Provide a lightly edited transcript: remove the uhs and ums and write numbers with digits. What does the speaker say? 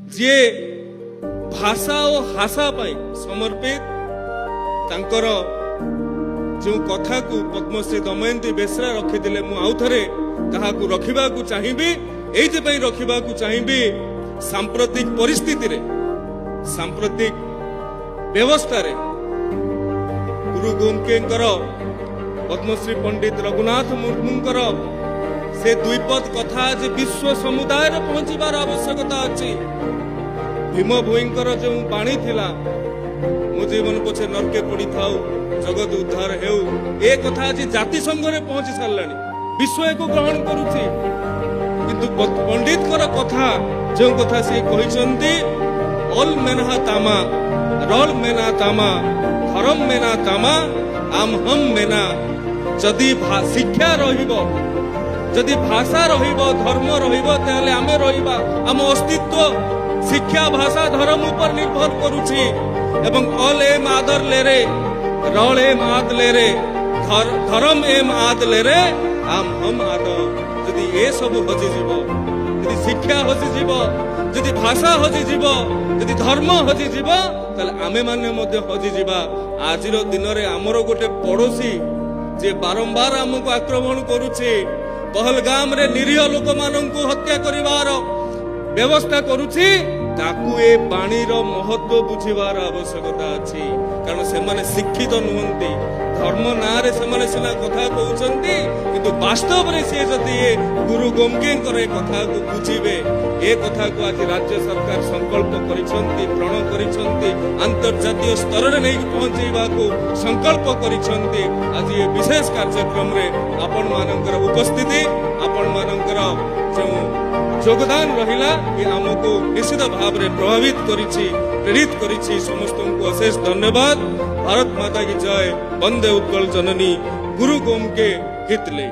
जे भाषा और हासा पाई समर्पित तांकर जो कथा को पद्मश्री दमयंती बेसरा रखिले मु आउ थरे कहा रखा चाहिए ये रखा चाहिए सांप्रतिक परिस्थिति रे सांप्रतिक व्यवस्था रे गुरु गोमकेंकर पद्मश्री पंडित रघुनाथ मुर्मूंकर से द्विपद कथा आज विश्व समुदाय रे पहुंचीबार आवश्यकता अच्छी भीम भोईंकर जो बाणी थिला मो जीवन पछे नरके पड़ी थाउ जगत उद्धार हेउ ए कथा आज जाति संघ रे पहुंची सारलानी विश्व एको ग्रहण करूची किंतु पंडित कर कथा जो कथा से कहिसंती ऑल मेना तामा रल मेना तामा धर्म मेना तामा आम हम मेना जदि शिक्षा रहिबो जदि भाषा रहिबो धर्म रहिबो ताले आमे रहिबा आम अस्तित्व शिक्षा भाषा धर्म ऊपर निर्भर करूची एवं ऑल एम आदर लेरे रल एम आद लेरे धर्म एम आद लेरे आम हम आदर जदि ए सब हजि जीव जदि शिक्षा हजि जीव जदि भाषा हजि जीव जदि धर्म हजि जीव ताले आमे माने मध्य हजि जीवा आजिर दिन रे हमरो गोटे पड़ोसी जे बारंबार हमको आक्रमण करूची पहलगाम रे निरीह लोक माननकु हत्या करिवार व्यवस्था करूची ताकू ए बाणीर महत्व बुझिबार आवश्यकता अछि कारण से माने शिक्षित नुहंती धर्म ना रे से माने सिना कथा कहउचंती किंतु वास्तव रे से जति गुरु गोमकेंकर ए कथा को बुझिबे ए कथा को आज राज्य सरकार संकल्प करिसंती प्रण करिसंती अंतर्जातीय स्तर रे नै पहुंचेबा को संकल्प करिसंती आज ए विशेष कार्यक्रम रे आपण मानकर उपस्थिति आपण मानकर जो योगदान रहिला ये हमको निश्चित भाव रे प्रभावित करिछि प्रेरित करिछि समस्त को अशेष धन्यवाद। भारत माता की जय। वंदे उत्कल जननी। गुरु गोमके हित ले।